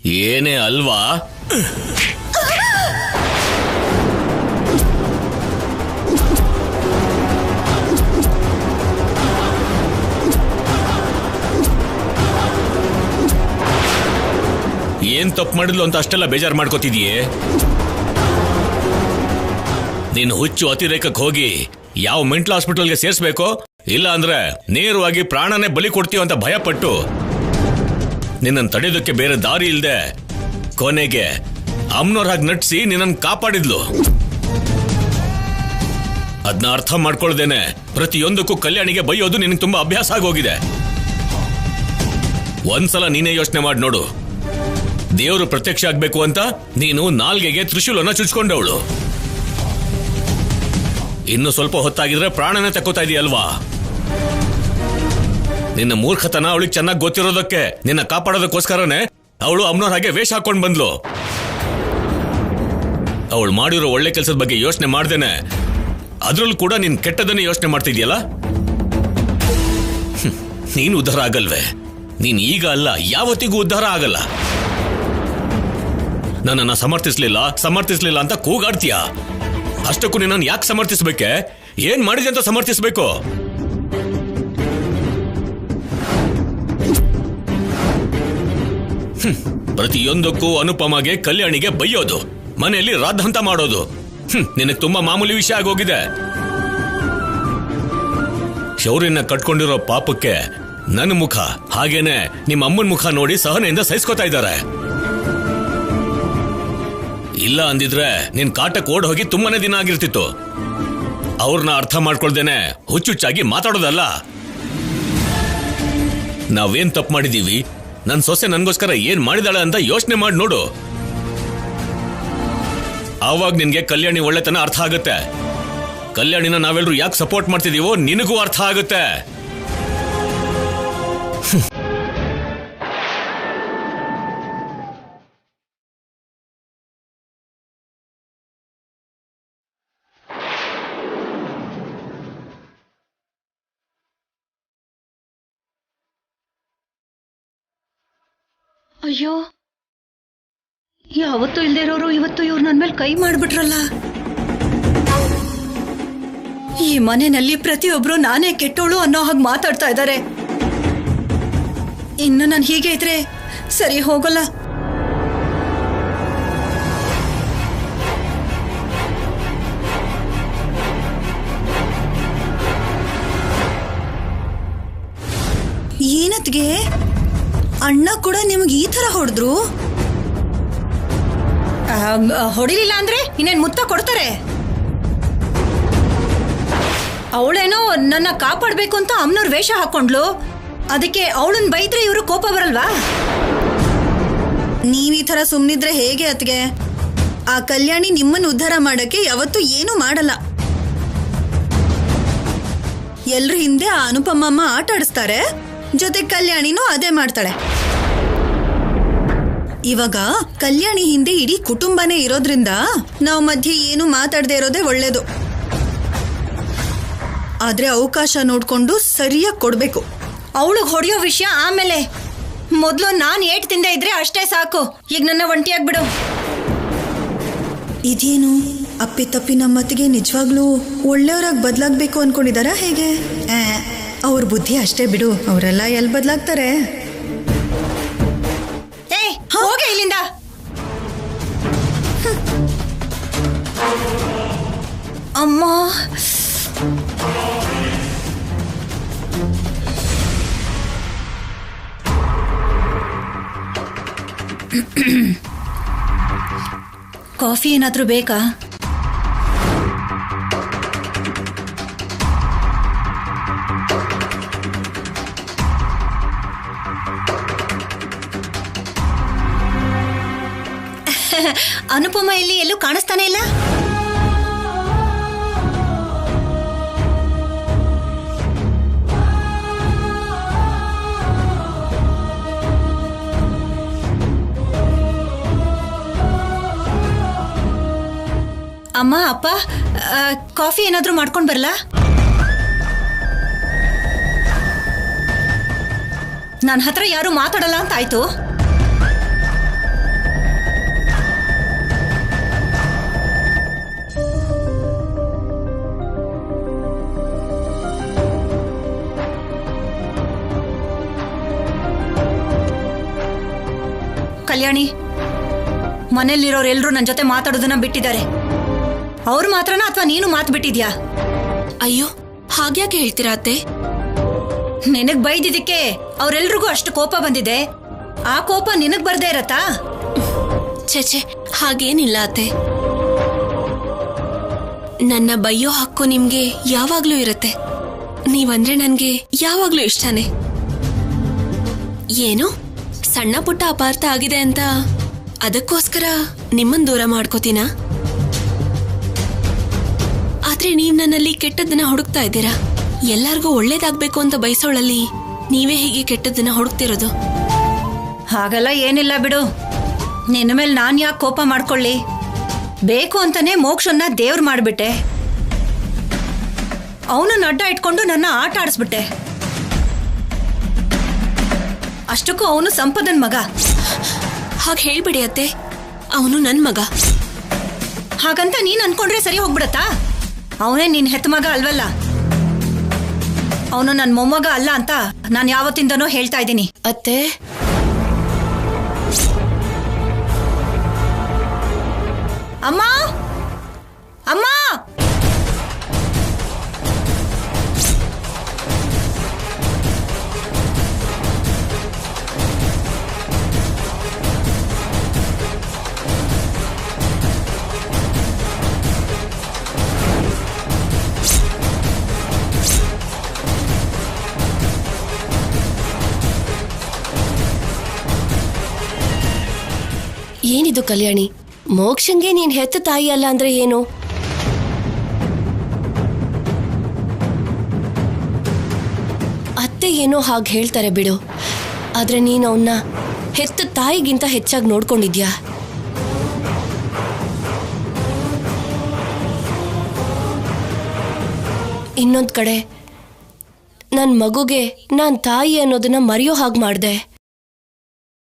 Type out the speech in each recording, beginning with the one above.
ಏನೇ ಅಲ್ವಾ? ಏನ್ ತಪ್ಪು ಮಾಡಿದ್ಲು ಅಂತ ಅಷ್ಟೆಲ್ಲ ಬೇಜಾರು ಮಾಡ್ಕೋತಿದೀಯೇ? ನೀನು ಹುಚ್ಚು ಅತಿರೇಕಕ್ಕೆ ಹೋಗಿ ಯಾವ ಮೆಂಟಲ್ ಹಾಸ್ಪಿಟಲ್ಗೆ ಸೇರಿಸಬೇಕೋ ಇಲ್ಲ ಅಂದ್ರೆ ನೇರವಾಗಿ ಪ್ರಾಣನೇ ಬಲಿ ಕೊಡ್ತೀವ ಅಂತ ಭಯಪಟ್ಟು ನಿನ್ನನ್ನು ತಡೆಯೋದಕ್ಕೆ ಬೇರೆ ದಾರಿ ಇಲ್ಲದೆ ಕೊನೆಗೆ ಅಮ್ಮನವ್ರ ಹಾಗೆ ನಟಿಸಿ ನಿನ್ನನ್ನು ಕಾಪಾಡಿದ್ಲು. ಅದನ್ನ ಅರ್ಥ ಮಾಡ್ಕೊಳ್ದೇನೆ ಪ್ರತಿಯೊಂದಕ್ಕೂ ಕಲ್ಯಾಣಿಗೆ ಬೈಯೋದು ನಿನಗೆ ತುಂಬಾ ಅಭ್ಯಾಸ ಆಗೋಗಿದೆ. ಒಂದ್ಸಲ ನೀನೇ ಯೋಚನೆ ಮಾಡಿ ನೋಡು. ದೇವರು ಪ್ರತ್ಯಕ್ಷ ಆಗ್ಬೇಕು ಅಂತ ನೀನು ನಾಲ್ಗೆಗೆ ತ್ರಿಶೂಲನ ಚುಚ್ಕೊಂಡವಳು. ಇನ್ನು ಸ್ವಲ್ಪ ಹೊತ್ತಾಗಿದ್ರೆ ಪ್ರಾಣನೇ ತಕ್ಕೋತಾ ಇದೆಯಲ್ವಾ? ನಿನ್ನ ಮೂರ್ಖತನ ಅವಳಿಗೆ ಚೆನ್ನಾಗಿ ಗೊತ್ತಿರೋದಕ್ಕೆ ನಿನ್ನ ಕಾಪಾಡೋದಕ್ಕೋಸ್ಕರನೇ ಅವಳು ಅಮ್ಮನವ್ರ ಹಾಗೆ ವೇಷ ಹಾಕೊಂಡ್ ಬಂದ್ಲು. ಅವಳು ಮಾಡಿರೋ ಒಳ್ಳೆ ಕೆಲಸದ ಬಗ್ಗೆ ಯೋಚನೆ ಮಾಡ್ದೇನೆ ಅದ್ರಲ್ಲೂ ಕೂಡ ನೀನ್ ಕೆಟ್ಟದನ್ನೇ ಯೋಚನೆ ಮಾಡ್ತಿದ್ಯಲ್ಲ. ನೀನು ಉದ್ಧಾರ ಆಗಲ್ವೇ? ನೀನ್ ಈಗ ಅಲ್ಲ ಯಾವತ್ತಿಗೂ ಉದ್ಧಾರ ಆಗಲ್ಲ. ನನ್ನನ್ನ ಸಮರ್ಥಿಸ್ಲಿಲ್ಲ ಅಂತ ಕೂಗಾಡ್ತೀಯ. ಅಷ್ಟಕ್ಕೂ ನಿನ್ನನ್ನು ಯಾಕೆ ಸಮರ್ಥಿಸ್ಬೇಕೆ? ಏನ್ ಮಾಡಿದೆ ಅಂತ ಸಮರ್ಥಿಸ್ಬೇಕು? ಪ್ರತಿಯೊಂದಕ್ಕೂ ಅನುಪಮಗೆ ಕಲ್ಯಾಣಿಗೆ ಬೈಯೋದು, ಮನೆಯಲ್ಲಿ ರಾದ್ಧಾಂತ ಮಾಡೋದು ನಿನಗೆ ತುಂಬಾ ಮಾಮೂಲಿ ವಿಷಯ ಆಗೋಗಿದೆ. ಶೌರ್ಯನ ಕಟ್ಕೊಂಡಿರೋ ಪಾಪಕ್ಕೆ ನನ್ನ ಮುಖ ಹಾಗೇನೆ ನಿಮ್ಮ ಅಮ್ಮನ ಮುಖ ನೋಡಿ ಸಹನೆಯಿಂದ ಸಹಿಸ್ಕೋತಾ ಇದ್ದಾರೆ. ಇಲ್ಲ ಅಂದಿದ್ರೆ ನಿನ್ ಕಾಟಕ್ಕೆ ಓಡ್ ಹೋಗಿ ತುಂಬಾನೇ ದಿನ ಆಗಿರ್ತಿತ್ತು. ಅವ್ರನ್ನ ಅರ್ಥ ಮಾಡ್ಕೊಳ್ದೇನೆ ಹುಚ್ಚುಚ್ಚಾಗಿ ಮಾತಾಡೋದಲ್ಲ. ನಾವೇನ್ ತಪ್ಪು ಮಾಡಿದೀವಿ, ನನ್ ಸೊಸೆ ನನ್ಗೋಸ್ಕರ ಏನ್ ಮಾಡಿದಾಳೆ ಅಂತ ಯೋಚನೆ ಮಾಡಿ ನೋಡು. ಆವಾಗ ನಿನ್ಗೆ ಕಲ್ಯಾಣಿ ಒಳ್ಳೆತನ ಅರ್ಥ ಆಗುತ್ತೆ. ಕಲ್ಯಾಣಿನ ನಾವೆಲ್ಲರೂ ಯಾಕೆ ಸಪೋರ್ಟ್ ಮಾಡ್ತಿದೀವೋ ನಿನಗೂ ಅರ್ಥ ಆಗುತ್ತೆ. ಅಯ್ಯೋ, ಯಾವತ್ತೂ ಇಲ್ದೇ ಇರೋರು ಇವತ್ತು ಇವ್ರು ನನ್ ಮೇಲೆ ಕೈ ಮಾಡ್ಬಿಟ್ರಲ್ಲ. ಈ ಮನೆಯಲ್ಲಿ ಪ್ರತಿಯೊಬ್ರು ನಾನೇ ಕೆಟ್ಟೋಳು ಅನ್ನೋ ಹಾಗೆ ಮಾತಾಡ್ತಾ ಇದ್ದಾರೆ. ಇನ್ನು ನಾನು ಹೀಗೆ ಇದ್ರೆ ಸರಿ ಹೋಗಲ್ಲ. ಏನತ್ಗೆ ಅಣ್ಣ ಕೂಡ ನಿಮ್ಗೆ ಈ ತರ ಹೊಡೆದ್ರು? ಹೊಡಿಲಿಲ್ಲ ಅಂದ್ರೆ ಇನ್ನೇನ್ ಮುತ್ತ ಕೊಡ್ತಾರೆ. ಅವಳೇನೋ ನನ್ನ ಕಾಪಾಡ್ಬೇಕು ಅಂತ ಅಮ್ಮನವ್ರ ವೇಷ ಹಾಕೊಂಡ್ಲು. ಅದಕ್ಕೆ ಅವಳನ್ನ ಬೈದ್ರೆ ಇವರು ಕೋಪ ಬರಲ್ವಾ? ನೀವ್ ಈ ತರ ಸುಮ್ನಿದ್ರೆ ಹೇಗೆ ಅತ್ಗೆ? ಆ ಕಲ್ಯಾಣಿ ನಿಮ್ಮನ್ನ ಉದ್ಧಾರ ಮಾಡಕ್ಕೆ ಯಾವತ್ತೂ ಏನು ಮಾಡಲ್ಲ. ಎಲ್ರ ಹಿಂದೆ ಆ ಅನುಪಮಮ್ಮ ಆಟ ಆಡಿಸ್ತಾರೆ, ಜೊತೆ ಕಲ್ಯಾಣಿನೂ ಅದೇ ಮಾಡ್ತಾಳೆ. ಇವಾಗ ಕಲ್ಯಾಣಿ ಹಿಂದೆ ಇಡೀ ಕುಟುಂಬನೇ ಇರೋದ್ರಿಂದ ನಾವು ಮಧ್ಯೆ ಏನು ಮಾತಾಡದೆ ಇರೋದೇ ಒಳ್ಳೇದು. ಆದ್ರೆ ಅವಕಾಶ ನೋಡ್ಕೊಂಡು ಸರಿಯಾಗಿ ಕೊಡ್ಬೇಕು. ಅವಳಿಗೆ ಹೊಡೆಯೋ ವಿಷಯ ಆಮೇಲೆ. ಮೊದಲು ನಾನು ಏಟ್ ತಿಂದೆ ಇದ್ರೆ ಅಷ್ಟೇ ಸಾಕು. ಈಗ ನನ್ನ ಒಂಟಿಯಾಗ್ಬಿಡು. ಇದೇನು ಅಪ್ಪಿ ತಪ್ಪಿ ನಮ್ಮತ್ತಿಗೆ ನಿಜವಾಗ್ಲೂ ಒಳ್ಳೆಯವರಾಗಿ ಬದಲಾಗಬೇಕು ಅನ್ಕೊಂಡಿದಾರ ಹೇಗೆ? ಅವ್ರ ಬುದ್ಧಿ ಅಷ್ಟೇ ಬಿಡು, ಅವರೆಲ್ಲ ಎಲ್ಲಿ ಬದಲಾಗ್ತಾರೆ? ಹೋಗೆ ಇಲ್ಲಿಂದ. ಅಮ್ಮ, ಕಾಫಿ ಏನಾದ್ರೂ ಬೇಕಾ? ಅನುಪಮ ಇಲ್ಲಿ ಎಲ್ಲೂ ಕಾಣಿಸ್ತಾನೆ ಇಲ್ಲ. ಅಮ್ಮ, ಅಪ್ಪ, ಕಾಫಿ ಏನಾದ್ರೂ ಮಾಡ್ಕೊಂಡು ಬರಲಾ? ನನ್ನ ಹತ್ರ ಯಾರು ಮಾತಾಡಲ್ಲ ಅಂತ ಆಯ್ತು. ಕಲ್ಯಾಣಿ. ಮನೇಲಿರೋರೆಲ್ಲರೂ ನನ್ನ ಜೊತೆ ಮಾತಾಡೋದನ್ನ ಬಿಟ್ಟಿದ್ದಾರೆ. ಅವ್ರು ಮಾತ್ರನಾ ಅಥವಾ ನೀನು ಮಾತು ಬಿಟ್ಟಿದ್ಯಾ? ಅಯ್ಯೋ, ಹಾಗ್ಯಾಕೆ ಹೇಳ್ತೀರಾ ಅತ್ತೆ? ನಿನಗ್ ಬೈದಿದ್ದಕ್ಕೆ ಅವ್ರೆಲ್ರಿಗೂ ಅಷ್ಟು ಕೋಪ ಬಂದಿದೆ. ಆ ಕೋಪ ನಿನಗ್ ಬರ್ದೇ ಇರತ್ತಾ? ಛೆ, ಹಾಗೇನಿಲ್ಲ ಅತ್ತೆ. ನನ್ನ ಬೈಯೋ ಹಕ್ಕು ನಿಮ್ಗೆ ಯಾವಾಗ್ಲೂ ಇರತ್ತೆ. ನೀವಂದ್ರೆ ನನ್ಗೆ ಯಾವಾಗ್ಲೂ ಇಷ್ಟನೇ. ಏನು ಸಣ್ಣ ಪುಟ್ಟ ಅಪಾರ್ಥ ಆಗಿದೆ ಅಂತ ಅದಕ್ಕೋಸ್ಕರ ನಿಮ್ಮನ್ ದೂರ ಮಾಡ್ಕೋತೀನ? ಆದ್ರೆ ನೀವ್ ನನ್ನಲ್ಲಿ ಕೆಟ್ಟದ್ದನ್ನ ಹುಡುಕ್ತಾ ಇದ್ದೀರಾ. ಎಲ್ಲಾರ್ಗೂ ಒಳ್ಳೇದಾಗ್ಬೇಕು ಅಂತ ಬಯಸೋಳಲ್ಲಿ ನೀವೇ ಹೀಗೆ ಕೆಟ್ಟದ್ದನ್ನ ಹುಡುಕ್ತಿರೋದು. ಹಾಗಲ್ಲ ಏನಿಲ್ಲ ಬಿಡು. ನಿನ್ನ ಮೇಲೆ ನಾನ್ ಯಾಕೆ ಕೋಪ ಮಾಡ್ಕೊಳ್ಳಿ? ಬೇಕು ಅಂತಾನೆ ಮೋಕ್ಷನ್ನ ದೇವ್ರು ಮಾಡ್ಬಿಟ್ಟೆ. ಅವನನ್ನ ಅಡ್ಡ ಇಟ್ಕೊಂಡು ನನ್ನ ಆಟ ಆಡಿಸ್ಬಿಟ್ಟೆ. ಅಷ್ಟಕ್ಕೂ ಅವನು ಸಂಪದನ್ ಮಗ. ಹಾಗೆ ಹೇಳ್ಬಿಡಿ ಅತ್ತೆ, ಅವನು ನನ್ ಮಗ. ಹಾಗಂತ ನೀನ್ ಅನ್ಕೊಂಡ್ರೆ ಸರಿ ಹೋಗ್ಬಿಡತ್ತಾ? ಅವನೇ ನಿನ್ ಹೆತ್ತ ಮಗ ಅಲ್ವಲ್ಲ. ಅವನು ನನ್ ಮೊಮ್ಮಗ ಅಲ್ಲ ಅಂತ ನಾನು ಯಾವತ್ತಿಂದನೋ ಹೇಳ್ತಾ ಇದ್ದೀನಿ. ಅತ್ತೆ, ಅಮ್ಮ ಅಮ್ಮ, ಏನಿದು ಕಲ್ಯಾಣಿ? ಮೋಕ್ಷಂಗೆ ನೀನ್ ಹೆತ್ತ ತಾಯಿ ಅಲ್ಲ ಅಂದ್ರೆ ಏನು? ಅತ್ತೆ ಏನೋ ಹಾಗೆ ಹೇಳ್ತಾರೆ ಬಿಡು. ಆದ್ರೆ ನೀನು ಅವನ್ನ ಹೆತ್ತ ತಾಯಿಗಿಂತ ಹೆಚ್ಚಾಗಿ ನೋಡ್ಕೊಂಡಿದ್ಯಾ? ಇನ್ನೊಂದ್ ಕಡೆ ನನ್ ಮಗುಗೆ ನಾನ್ ತಾಯಿ ಅನ್ನೋದನ್ನ ಮರೆಯೋ ಹಾಗೆ ಮಾಡ್ದೆ.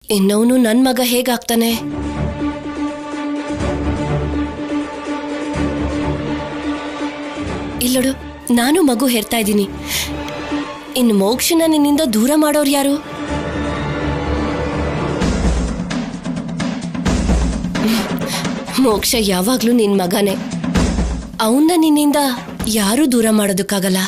ಇನ್ನವನು ನನ್ ಮಗ ಹೇಗಾಗ್ತಾನೆ? ಇಲ್ಲೋಡು, ನಾನು ಮಗು ಹೆರ್ತಾ ಇದ್ದೀನಿ. ಇನ್ನು ಮೋಕ್ಷನ ನಿನ್ನಿಂದ ದೂರ ಮಾಡೋರು ಯಾರು? ಮೋಕ್ಷ ಯಾವಾಗ್ಲೂ ನಿನ್ ಮಗನೇ. ಅವನ್ನ ನಿನ್ನಿಂದ ಯಾರೂ ದೂರ ಮಾಡೋದಕ್ಕಾಗಲ್ಲ.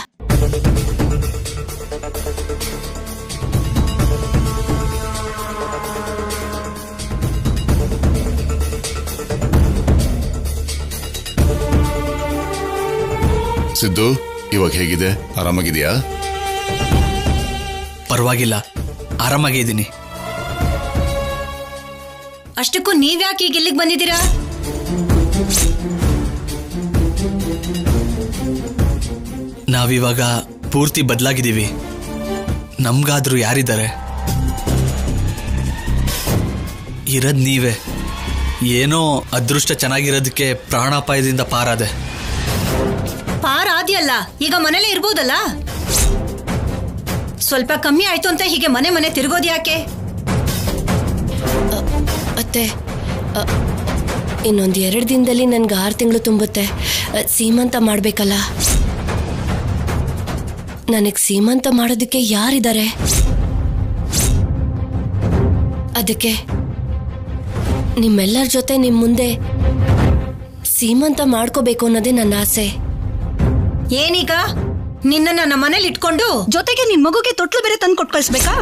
ಸಿದ್ದು, ಇವಾಗ ಹೇಗಿದೆ? ಆರಾಮಾಗಿದೆಯಾ? ಪರವಾಗಿಲ್ಲ, ಆರಾಮಾಗಿದ್ದೀನಿ. ಅಷ್ಟಕ್ಕೂ ನೀವ್ಯಾಕೆ ಈಗ ಇಲ್ಲಿಗೆ ಬಂದಿದ್ದೀರಾ? ನಾವಿವಾಗ ಪೂರ್ತಿ ಬದಲಾಗಿದ್ದೀವಿ. ನಮ್ಗಾದ್ರೂ ಯಾರಿದ್ದಾರೆ? ಇರೋದ್ ನೀವೇ. ಏನೋ ಅದೃಷ್ಟ ಚೆನ್ನಾಗಿರೋದಕ್ಕೆ ಪ್ರಾಣಾಪಾಯದಿಂದ ಪಾರಾದೆ. ಪಾರಾದ್ಯಲ್ಲ, ಈಗ ಮನೇಲೇ ಇರ್ಬೋದಲ್ಲ. ಸ್ವಲ್ಪ ಕಮ್ಮಿ ಆಯ್ತು ಅಂತ ಹೀಗೆ ಮನೆ ಮನೆ ತಿರುಗೋದು ಯಾಕೆ? ಅತ್ತೆ, ಇನ್ನೊಂದು 2 ದಿನದಲ್ಲಿ ನನ್ಗೆ 6 ತಿಂಗಳು ತುಂಬುತ್ತೆ. ಸೀಮಂತ ಮಾಡ್ಬೇಕಲ್ಲ. ನನಗೆ ಸೀಮಂತ ಮಾಡೋದಕ್ಕೆ ಯಾರಿದ್ದಾರೆ? ಅದಕ್ಕೆ ನಿಮ್ಮೆಲ್ಲರ ಜೊತೆ ನಿಮ್ ಮುಂದೆ ಸೀಮಂತ ಮಾಡ್ಕೋಬೇಕು ಅನ್ನೋದೇ ನನ್ನ ಆಸೆ. ಏನೀಗ ನಿನ್ನ ನನ್ನ ಮನೇಲಿ ಇಟ್ಕೊಂಡು ಜೊತೆಗೆ ನಿನ್ ಮಗುಗೆ ತೊಟ್ಲು ಬೇರೆ ತಂದು ಕೊಟ್ಟು ಕಳಿಸ್ಬೇಕಾ?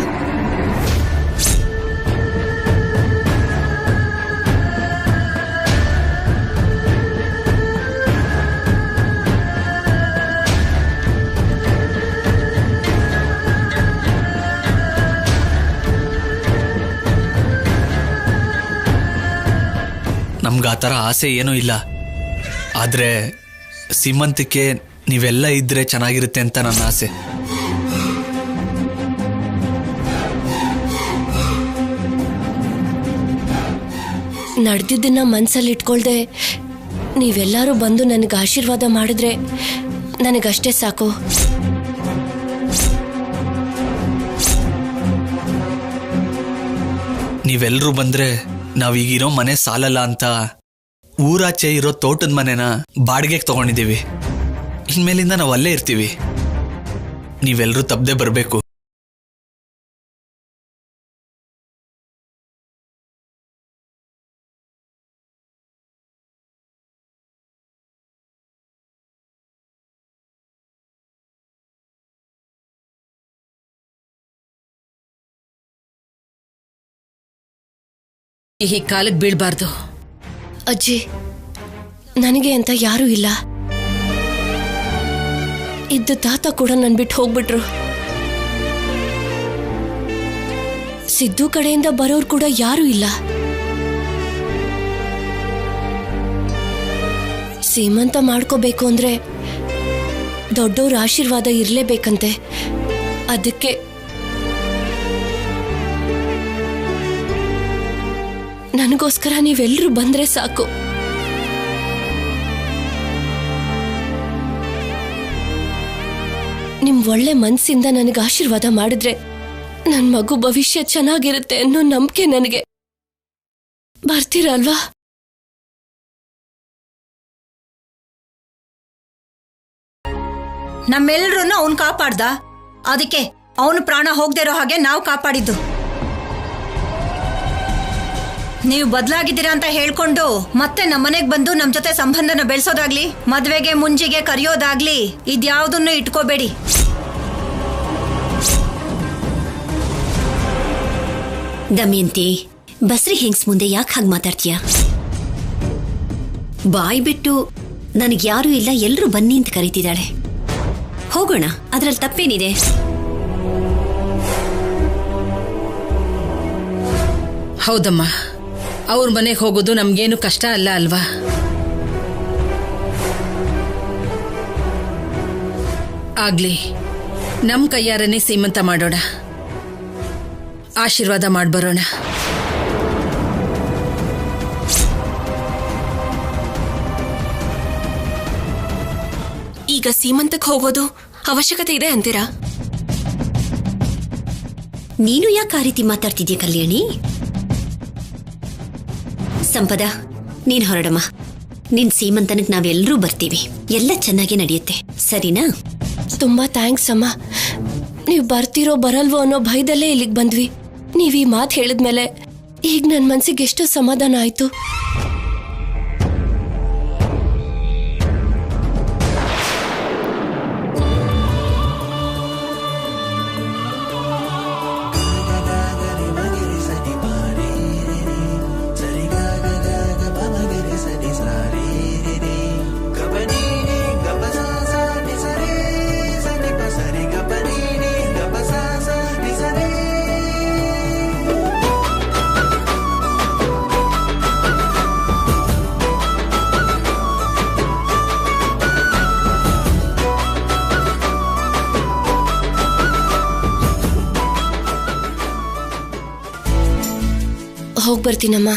ನಮ್ಗೆ ಆ ಥರ ಆಸೆ ಏನೂ ಇಲ್ಲ. ಆದರೆ ಸೀಮಂತಕ್ಕೆ ನೀವೆಲ್ಲ ಇದ್ರೆ ಚೆನ್ನಾಗಿರುತ್ತೆ ಅಂತ ನನ್ನ ಆಸೆ. ನಡೆದಿದ್ದನ್ನ ಮನ್ಸಲ್ಲಿ ಇಟ್ಕೊಳ್ದೆ ನೀವೆಲ್ಲರೂ ಬಂದು ನನಗೆ ಆಶೀರ್ವಾದ ಮಾಡಿದ್ರೆ ನನಗಷ್ಟೇ ಸಾಕು. ನೀವೆಲ್ಲರೂ ಬಂದ್ರೆ ನಾವೀಗಿರೋ ಮನೆ ಸಾಲಲ್ಲ ಅಂತ ಊರಾಚೆ ಇರೋ ತೋಟದ ಮನೆನ ಬಾಡಿಗೆಗೆ ತಗೊಂಡಿದ್ದೀವಿ. ಇನ್ಮೇಲಿಂದ ನಾವು ಅಲ್ಲೇ ಇರ್ತೀವಿ. ನೀವೆಲ್ಲರೂ ತಪ್ಪದೆ ಬರಬೇಕು. ಈ ಕಾಲಕ್ಕೆ ಬೀಳ್ಬಾರ್ದು. ಅಜ್ಜಿ, ನನಗೆ ಅಂತ ಯಾರೂ ಇಲ್ಲ. ಇದ್ದ ತಾತ ಕೂಡ ನನ್ ಬಿಟ್ಟು ಹೋಗ್ಬಿಟ್ರು. ಸಿದ್ದು ಕಡೆಯಿಂದ ಬರೋರು ಕೂಡ ಯಾರೂ ಇಲ್ಲ. ಸೀಮಂತ ಮಾಡ್ಕೋಬೇಕು ಅಂದ್ರೆ ದೊಡ್ಡವ್ರ ಆಶೀರ್ವಾದ ಇರ್ಲೇಬೇಕಂತೆ. ಅದಕ್ಕೆ ನನಗೋಸ್ಕರ ನೀವೆಲ್ಲರೂ ಬಂದ್ರೆ ಸಾಕು. ನಿಮ್ ಒಳ್ಳೆ ಮನ್ಸಿಂದ ನನಗೆ ಆಶೀರ್ವಾದ ಮಾಡಿದ್ರೆ ನನ್ ಮಗು ಭವಿಷ್ಯ ಚೆನ್ನಾಗಿರುತ್ತೆ ಅನ್ನೋ ನಂಬಿಕೆ ನನಗೆ. ಬರ್ತೀರಲ್ವಾ? ನಮ್ಮೆಲ್ರನ್ನು ಅವನ್ ಕಾಪಾಡ್ದ. ಅದಕ್ಕೆ ಅವನು ಪ್ರಾಣ ಹೋಗದೆ ಇರೋ ಹಾಗೆ ನಾವು ಕಾಪಾಡಿದ್ದು. ನೀವು ಬದಲಾಗಿದ್ದೀರಾ ಅಂತ ಹೇಳ್ಕೊಂಡು ಮತ್ತೆ ನಮ್ಮನೆಗ್ ಬಂದು ನಮ್ ಜೊತೆ ಸಂಬಂಧನ ಬೆಳೆಸೋದಾಗ್ಲಿ, ಮದ್ವೆಗೆ ಮುಂಜಿಗೆ ಕರೆಯೋದಾಗ್ಲಿ ಇದ್ಯಾವುದನ್ನು ಇಟ್ಕೋಬೇಡಿ. ದಮಯಂತಿ, ಬಸ್ರಿ ಹೆಂಗ್ಸ್ ಮುಂದೆ ಯಾಕೆ ಹಾಗೆ ಮಾತಾಡ್ತೀಯ? ಬಾಯ್ ಬಿಟ್ಟು ನನಗ್ಯಾರೂ ಇಲ್ಲ, ಎಲ್ರೂ ಬನ್ನಿ ಅಂತ ಕರೀತಿದ್ದಾಳೆ. ಹೋಗೋಣ, ಅದ್ರಲ್ಲಿ ತಪ್ಪೇನಿದೆ? ಹೌದಮ್ಮ, ಅವ್ರ ಮನೆಗೆ ಹೋಗೋದು ನಮ್ಗೇನು ಕಷ್ಟ ಅಲ್ಲ ಅಲ್ವಾ? ಆಗ್ಲಿ, ನಮ್ ಕೈಯಾರನೇ ಸೀಮಂತ ಮಾಡೋಣ, ಆಶೀರ್ವಾದ ಮಾಡ್ಬರೋಣ. ಈಗ ಸೀಮಂತಕ್ಕೆ ಹೋಗೋದು ಅವಶ್ಯಕತೆ ಇದೆ ಅಂತೀರಾ? ನೀನು ಯಾಕೆ ಆ ರೀತಿ ಮಾತಾಡ್ತಿದ್ಯಾ ಕಲ್ಯಾಣಿ? ಸಂಪದ, ನೀನ್ ಹೊರಡಮ್ಮ. ನಿನ್ ಸೀಮಂತನಕ್ಕೆ ನಾವೆಲ್ಲರೂ ಬರ್ತೀವಿ. ಎಲ್ಲ ಚೆನ್ನಾಗಿ ನಡೆಯುತ್ತೆ, ಸರಿನಾ? ತುಂಬಾ ಥ್ಯಾಂಕ್ಸ್ ಅಮ್ಮ. ನೀವು ಬರ್ತಿರೋ ಬರಲ್ವೋ ಅನ್ನೋ ಭಯದಲ್ಲೇ ಇಲ್ಲಿಗೆ ಬಂದ್ವಿ. ನೀವ್ ಈ ಮಾತು ಹೇಳಿದ್ಮೇಲೆ ಈಗ ನನ್ನ ಮನ್ಸಿಗೆ ಎಷ್ಟೋ ಸಮಾಧಾನ ಆಯ್ತು. ಹೋಗ್ ಬರ್ತೀನಮ್ಮ.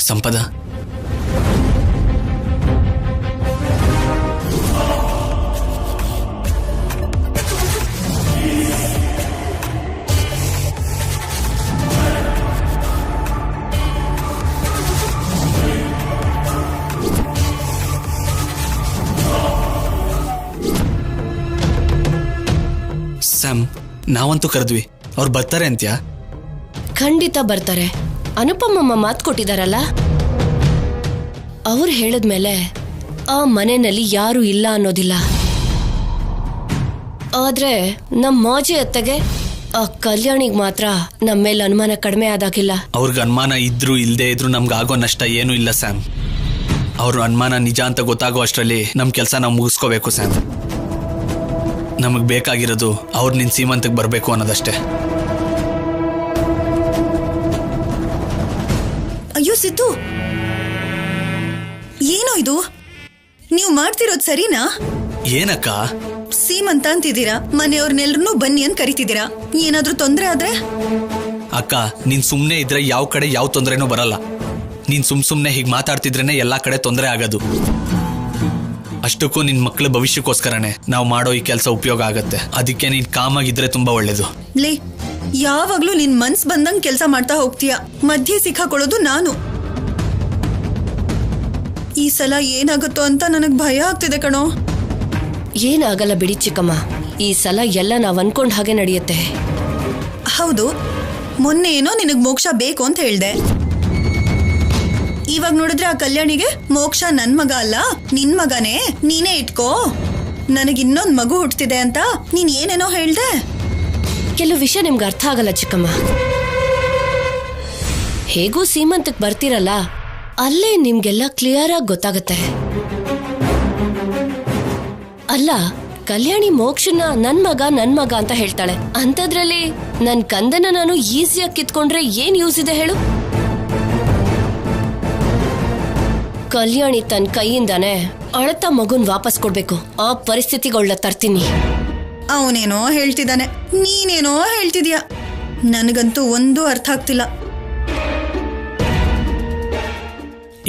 ಸಂಪದ, ಸ್ಯಾಮ್, ನಾವಂತೂ ಕರೆದ್ವಿ, ಅವ್ರು ಬರ್ತಾರೆ ಅಂತ್ಯಾ? ಖಂಡಿತ ಬರ್ತಾರೆ. ಅನುಪಮಮ್ಮ ಮಾತು ಕೊಟ್ಟಿದಾರಲ್ಲ, ಅವ್ರು ಹೇಳಿದ್ಮೇಲೆ ಆ ಮನೆಯಲ್ಲಿ ಯಾರು ಇಲ್ಲ ಅನ್ನೋದಿಲ್ಲ. ಆದ್ರೆ ನಮ್ಮ ಮಾಜಿ ಅತ್ತೆಗೆ, ಆ ಕಲ್ಯಾಣಿಗೆ ಮಾತ್ರ ನಮ್ಮ ಮೇಲೆ ಅನುಮಾನ ಕಡಿಮೆ ಆದಾಗಿಲ್ಲ. ಅವ್ರಿಗೆ ಅನುಮಾನ ಇದ್ರು ಇಲ್ಲದೆ ಇದ್ರು ನಮ್ಗೆ ಆಗೋ ನಷ್ಟ ಏನೂ ಇಲ್ಲ ಸ್ಯಾಮ್. ಅವ್ರ ಅನುಮಾನ ನಿಜ ಅಂತ ಗೊತ್ತಾಗೋ ಅಷ್ಟರಲ್ಲಿ ನಮ್ಮ ಕೆಲಸ ನಾವು ಮುಗಿಸ್ಕೋಬೇಕು ಸ್ಯಾಮ್. ನಮಗೆ ಬೇಕಾಗಿರೋದು ಅವ್ರು ನಿನ್ನ ಸೀಮಂತಕ್ಕೆ ಬರಬೇಕು ಅನ್ನೋದಷ್ಟೇ. ಅಯ್ಯೋ ಸಿದ್ದು, ಏನೋ ಇದು? ನೀವು ಮಾಡ್ತಿರೋದು ಸರಿನಾ? ಏನಕ್ಕ? ಸೀಮಂತ ಅಂತಿದ್ದೀರಾ, ಮನೆಯವ್ರನ್ನೆಲ್ರೂ ಬನ್ನಿ ಅಂತ ಕರಿತಿದ್ದೀರಾ. ಏನಾದ್ರೂ ತೊಂದರೆ ಆದ್ರೆ? ಅಕ್ಕ, ನೀನ್ ಸುಮ್ಮನೆ ಇದ್ರೆ ಯಾವ ಕಡೆ ಯಾವ ತೊಂದರೆನೂ ಬರಲ್ಲ. ನೀನ್ ಸುಮ್ಮನೆ ಹೀಗೆ ಮಾತಾಡ್ತಿದ್ರೇನೆ ಎಲ್ಲಾ ಕಡೆ ತೊಂದರೆ ಆಗೋದು. ಅಷ್ಟಕ್ಕೂ ನಿನ್ ಮಕ್ಕಳ ಭವಿಷ್ಯಕ್ಕೋಸ್ಕರನೇ ನಾವು ಮಾಡೋ ಈ ಕೆಲಸ ಉಪಯೋಗ ಆಗತ್ತೆ. ಅದಕ್ಕೆ ನೀನ್ ಕಾಮಾಗಿದ್ರೆ ತುಂಬಾ ಒಳ್ಳೇದು. ಲೇ, ಯಾವಾಗ್ಲೂ ನಿನ್ ಮನ್ಸ್ ಬಂದಂಗ್ ಕೆಲಸ ಮಾಡ್ತಾ ಹೋಗ್ತೀಯ, ಮಧ್ಯೆ ಸಿಕ್ಕಾಕೊಳ್ಳೋದು ನಾನು. ಈ ಸಲ ಏನಾಗುತ್ತೋ ಅಂತ ನನಗ್ ಭಯ ಆಗ್ತಿದೆ ಕಣೋ. ಏನಾಗಲ್ಲ ಬಿಡಿ ಚಿಕ್ಕಮ್ಮ, ಈ ಸಲ ಎಲ್ಲ ನಾವ್ ಅನ್ಕೊಂಡ್ ಹಾಗೆ ನಡೆಯುತ್ತೆ. ಹೌದು, ಮೊನ್ನೆ ಏನೋ ನಿನಗ್ ಮೋಕ್ಷ ಬೇಕು ಅಂತ ಹೇಳ್ದೆ. ಇವಾಗ ನೋಡಿದ್ರೆ ಆ ಕಲ್ಯಾಣಿಗೆ ಮೋಕ್ಷ ನನ್ ಮಗ ಅಲ್ಲ ನಿನ್ ಮಗನೇ, ನೀನೇ ಇಟ್ಕೋ, ನನಗ್ ಇನ್ನೊಂದ್ ಮಗು ಹುಟ್ತಿದೆ ಅಂತ ನೀನ್ ಏನೇನೋ ಹೇಳ್ದೆ. ಕೆಲವು ವಿಷಯ ನಿಮ್ಗೆ ಅರ್ಥ ಆಗಲ್ಲ ಚಿಕ್ಕಮ್ಮ. ಹೇಗೂ ಸೀಮಂತಕ್ಕೆ ಬರ್ತಿರಲ್ಲ, ಅಲ್ಲೇ ನಿಮ್ಗೆಲ್ಲ ಕ್ಲಿಯರ್ ಆಗಿ ಗೊತ್ತಾಗತ್ತೆ. ಅಲ್ಲ, ಕಲ್ಯಾಣಿ ಮೋಕ್ಷನ ನನ್ ಮಗ ಅಂತ ಹೇಳ್ತಾಳೆ. ಅಂಥದ್ರಲ್ಲಿ ನನ್ ಕಂದನ ನಾನು ಈಸಿಯಾಗಿ ಕಿತ್ಕೊಂಡ್ರೆ ಏನ್ ಯೂಸ್ ಇದೆ ಹೇಳು? ಕಲ್ಯಾಣಿ ತನ್ನ ಕೈಯಿಂದಾನೆ ಅಳತ ಮಗುನ್ ವಾಪಸ್ ಕೊಡ್ಬೇಕು. ಆ ಪರಿಸ್ಥಿತಿಗಳನ್ನ ತರ್ತೀನಿ. ಅವನೇನೋ ಹೇಳ್ತಿದ್ದಾನೆ, ನೀನೇನೋ ಹೇಳ್ತಿದ್ಯಾ. ನನಗಂತೂ ಒಂದು ಅರ್ಥ ಆಗ್ತಿಲ್ಲ.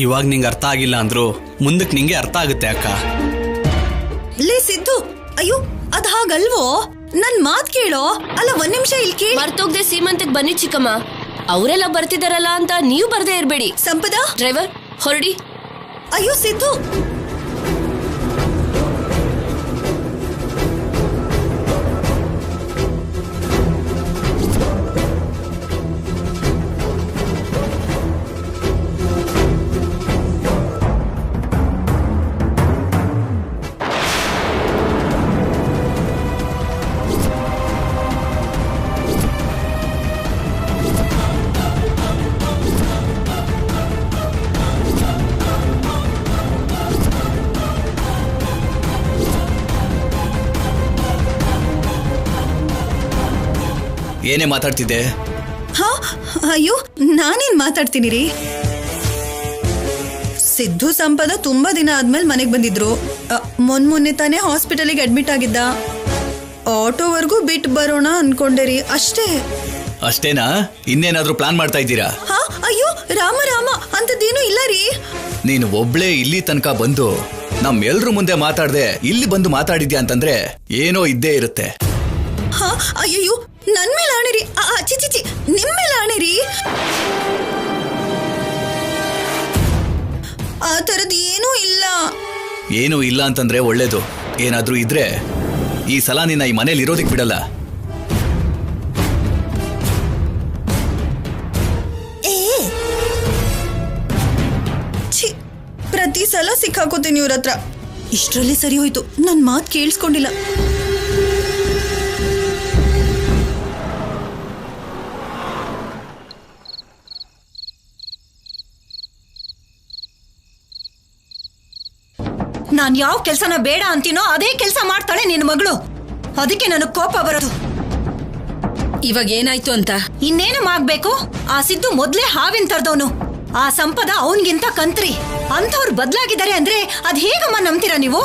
ಇವಾಗ ನಿಂಗೆ ಅರ್ಥ ಆಗಿಲ್ಲ ಅಂದ್ರು ಮುಂದಕ್ಕೆ ನಿಂಗೆ ಅರ್ಥ ಆಗುತ್ತೆ ಅಕ್ಕ. ಲೇ ಸಿದ್ದು, ಅಯ್ಯೋ ಅದ್ ಹಾಗಲ್ವೋ, ನನ್ ಮಾತ್ ಕೇಳೋ. ಅಲ್ಲ, ಒಂದ್ ನಿಮಿಷ ಇಲ್ಲಿ ಕೇಳಿ. ಮರ್ತೋಗ್ದೆ ಸೀಮಂತಕ್ಕೆ ಬನ್ನಿ ಚಿಕ್ಕಮ್ಮ. ಅವರೆಲ್ಲ ಬರ್ತಿದಾರಲ್ಲ ಅಂತ ನೀವು ಬರ್ದೇ ಇರ್ಬೇಡಿ. ಸಂಪದ, ಡ್ರೈವರ್ ಹೊರಡಿ. ಅಯ್ಯೋ ಸಿದ್ದು, ಏನೇ ಮಾತಾಡ್ತಿದ್ದೆ? ಹಾ, ಅಯ್ಯೋ ನಾನೇನ್ ಮಾತಾಡ್ತೀನಿ ರೀ. ಸಿದ್ದು ಸಂಪದ ತುಂಬಾ ದಿನ ಆದ್ಮೇಲೆ ಮನೆಗ್ ಬಂದಿದ್ರು. ಮೊನ್ನೆ ತಾನೇ ಹಾಸ್ಪಿಟಲಿಗೆ ಅಡ್ಮಿಟ್ ಆಗಿದ್ದ. ಆಟೋವರೆಗೂ ಬಿಟ್ಟು ಬರೋಣ ಅನ್ಕೊಂಡೆ ರೀ, ಅಷ್ಟೇ. ಅಷ್ಟೇನಾ? ಇನ್ನೇನಾದ್ರೂ ಪ್ಲಾನ್ ಮಾಡ್ತಾ ಇದ್ದೀರಾ? ಹಾ, ಅಯ್ಯೋ ರಾಮ ಅಂತದೇನು ಇಲ್ಲ ರೀ. ನೀನು ಒಬ್ಳೇ ಇಲ್ಲಿ ತನಕ ಬಂದು ನಮ್ಮೆಲ್ರ ಮುಂದೆ ಮಾತಾಡ್ದೆ ಇಲ್ಲಿ ಬಂದು ಮಾತಾಡಿದ್ಯಾ ಅಂತಂದ್ರೆ ಏನೋ ಇದ್ದೇ ಇರುತ್ತೆ. ಹಾ, ಅಯ್ಯೋ ನನ್ ಮೇಲೆ ಆಣೆರಿ. ಚಿಚಿ, ನಿಮ್ ಮೇಲೆ ಆಣೆರಿ. ಆ ತರದ್ ಏನೂ ಇಲ್ಲ. ಏನೂ ಇಲ್ಲ ಅಂತಂದ್ರೆ ಒಳ್ಳೇದು. ಏನಾದ್ರೂ ಇದ್ರೆ ಈ ಸಲ ನಿನ್ನ ಈ ಮನೇಲಿ ಇರೋದಿಕ್ ಬಿಡಲ್ಲ. ಪ್ರತಿ ಸಲ ಸಿಕ್ಕಾಕೋತೀನಿ ಇವ್ರ ಹತ್ರ. ಇಷ್ಟರಲ್ಲಿ ಸರಿ ಹೋಯ್ತು, ನನ್ ಮಾತ್ ಕೇಳಿಸ್ಕೊಂಡಿಲ್ಲ. ನಾನ್ ಯಾವ ಕೆಲ್ಸನ ಬೇಡ ಅಂತೀನೋ ಅದೇ ಕೆಲ್ಸ ಮಾಡ್ತಾಳೆ ನಿನ್ ಮಗಳು. ಅದಕ್ಕೆ ನನಗ್ ಕೋಪ ಬರೋದು. ಇವಾಗ ಏನಾಯ್ತು ಅಂತ? ಇನ್ನೇನು ಆಗ್ಬೇಕು? ಆ ಸಿದ್ದು ಮೊದ್ಲೇ ಹಾವಿನ ತರದವನು. ಆ ಸಂಪದ ಅವನ್ಗಿಂತ ಕಂತ್ರಿ. ಅಂಥವ್ರು ಬದಲಾಗಿದ್ದಾರೆ ಅಂದ್ರೆ ಅದ್ ಹೇಗಮ್ಮ ನಂಬ್ತೀರಾ ನೀವು?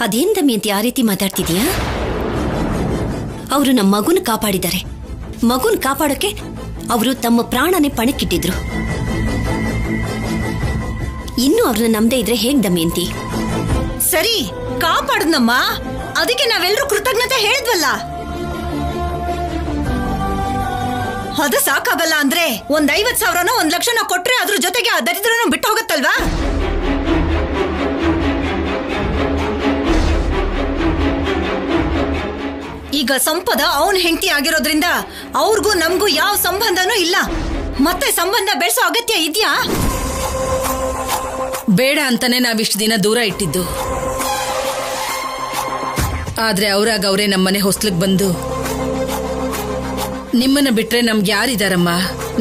ಅದೇನ್ ದಮಯಂತಿ ಆ ರೀತಿ ಮಾತಾಡ್ತಿದ್ಯಾ? ಅವರು ನಮ್ಮ ಮಗುನ ಕಾಪಾಡಿದ್ದಾರೆ. ಮಗುನ್ ಕಾಪಾಡೋಕೆ ಅವರು ತಮ್ಮ ಪ್ರಾಣನೇ ಪಣಕ್ಕಿಟ್ಟಿದ್ರು. ಇನ್ನು ಅವ್ರನ್ನ ನಂಬದೇ ಇದ್ರೆ ಹೇಗ್ ದಮಯಂತಿ? ಸರಿ, ಕಾಪಾಡದ್ನಮ್ಮ. ಅದಕ್ಕೆ ನಾವೆಲ್ಲರೂ ಕೃತಜ್ಞತೆ ಹೇಳಿದ್ವಲ್ಲ. ಅದು ಸಾಕಾಗಲ್ಲ ಅಂದ್ರೆ 50,000 1,00,000 ಕೊಟ್ರೆ ಅದ್ರ ಜೊತೆಗೆ ಆ ದರಿದ್ರನ ಬಿಟ್ಟು ಹೋಗತ್ತಲ್ವಾ? ಈಗ ಸಂಪದ ಅವನ್ ಹೆಂಡತಿ ಆಗಿರೋದ್ರಿಂದ ಅವ್ರಿಗೂ ನಮ್ಗೂ ಯಾವ ಸಂಬಂಧನೂ ಇಲ್ಲ. ಮತ್ತೆ ಸಂಬಂಧ ಬೆಳೆಸೋ ಅಗತ್ಯ ಇದ್ಯಾ? ಬೇಡ ಅಂತಾನೆ ನಾವಿಷ್ಟು ದಿನ ದೂರ ಇಟ್ಟಿದ್ದು. ಆದ್ರೆ ಅವ್ರಾಗ ಅವರೇ ನಮ್ಮನೆ ಹೊಸ್ಲಿಗೆ ಬಂದು ನಿಮ್ಮನ್ನ ಬಿಟ್ರೆ ನಮ್ಗೆ ಯಾರಿದಾರಮ್ಮ?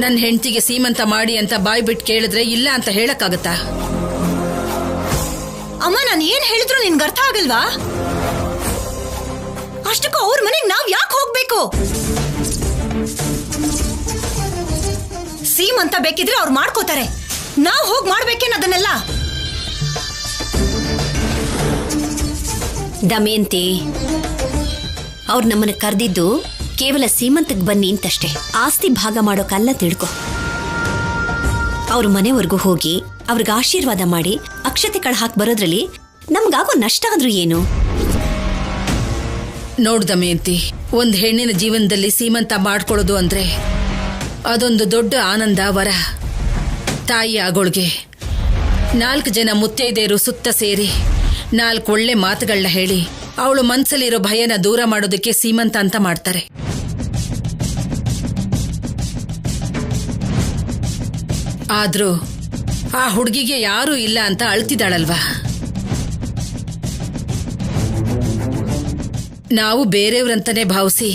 ನನ್ನ ಹೆಂಡತಿಗೆ ಸೀಮಂತ ಮಾಡಿ ಅಂತ ಬಾಯ್ ಬಿಟ್ಟು ಕೇಳಿದ್ರೆ ಇಲ್ಲ ಅಂತ ಹೇಳಕ್ಕಾಗತ್ತಾ? ಅಮ್ಮ, ನಾನು ಏನ್ ಹೇಳಿದ್ರು ನಿನ್ಗೆ ಅರ್ಥ ಆಗಲ್ವಾ? ಅಷ್ಟಕ್ಕೂ ಅವ್ರ ಮನೆಗೆ ನಾವ್ ಯಾಕೆ ಹೋಗ್ಬೇಕು? ಸೀಮಂತ ಬೇಕಿದ್ರೆ ಅವ್ರು ಮಾಡ್ಕೋತಾರೆ. ನಾವ್ ಹೋಗ್ ಮಾಡ್ಬೇಕೇನ ಅದನ್ನೆಲ್ಲ? ದಮಯಂತಿ, ಅವ್ರು ನಮ್ಮನ್ನ ಕರೆದಿದ್ದು ಕೇವಲ ಸೀಮಂತಕ್ಕೆ ಬನ್ನಿ ಅಂತಷ್ಟೇ, ಆಸ್ತಿ ಭಾಗ ಮಾಡೋಕಲ್ಲ ತಿಳ್ಕೊ. ಅವ್ರ ಮನೆವರೆಗೂ ಹೋಗಿ ಅವ್ರಿಗೆ ಆಶೀರ್ವಾದ ಮಾಡಿ ಅಕ್ಷತೆ ಕಳ ಹಾಕಿ ಬರೋದ್ರಲ್ಲಿ ನಮ್ಗಾಗೋ ನಷ್ಟ ಆದ್ರೂ ಏನು? ನೋಡ್ ದಮಯಂತಿ, ಒಂದ್ ಹೆಣ್ಣಿನ ಜೀವನದಲ್ಲಿ ಸೀಮಂತ ಮಾಡ್ಕೊಳ್ಳೋದು ಅಂದ್ರೆ ಅದೊಂದು ದೊಡ್ಡ ಆನಂದ, ವರ. ತಾಯಿ ಆಗೋಳ್ಗೆ 4 ಜನ ಮುತ್ತೈದೆಯರು ಸುತ್ತ ಸೇರಿ 4 ಒಳ್ಳೆ ಮಾತುಗಳನ್ನ ಹೇಳಿ ಅವಳು ಮನ್ಸಲ್ಲಿರೋ ಭಯನ ದೂರ ಮಾಡೋದಕ್ಕೆ ಸೀಮಂತ ಅಂತ ಮಾಡ್ತಾರೆ. ಆದ್ರೂ ಆ ಹುಡುಗಿಗೆ ಯಾರೂ ಇಲ್ಲ ಅಂತ ಅಳ್ತಿದ್ದಾಳಲ್ವಾ? ನಾವು ಬೇರೆಯವ್ರಂತಾನೆ ಭಾವಿಸಿ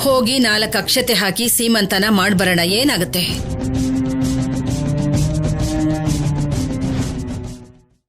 ಹೋಗಿ 4 ಅಕ್ಷತೆ ಹಾಕಿ ಸೀಮಂತನ ಮಾಡ್ಬರೋಣ, ಏನಾಗುತ್ತೆ?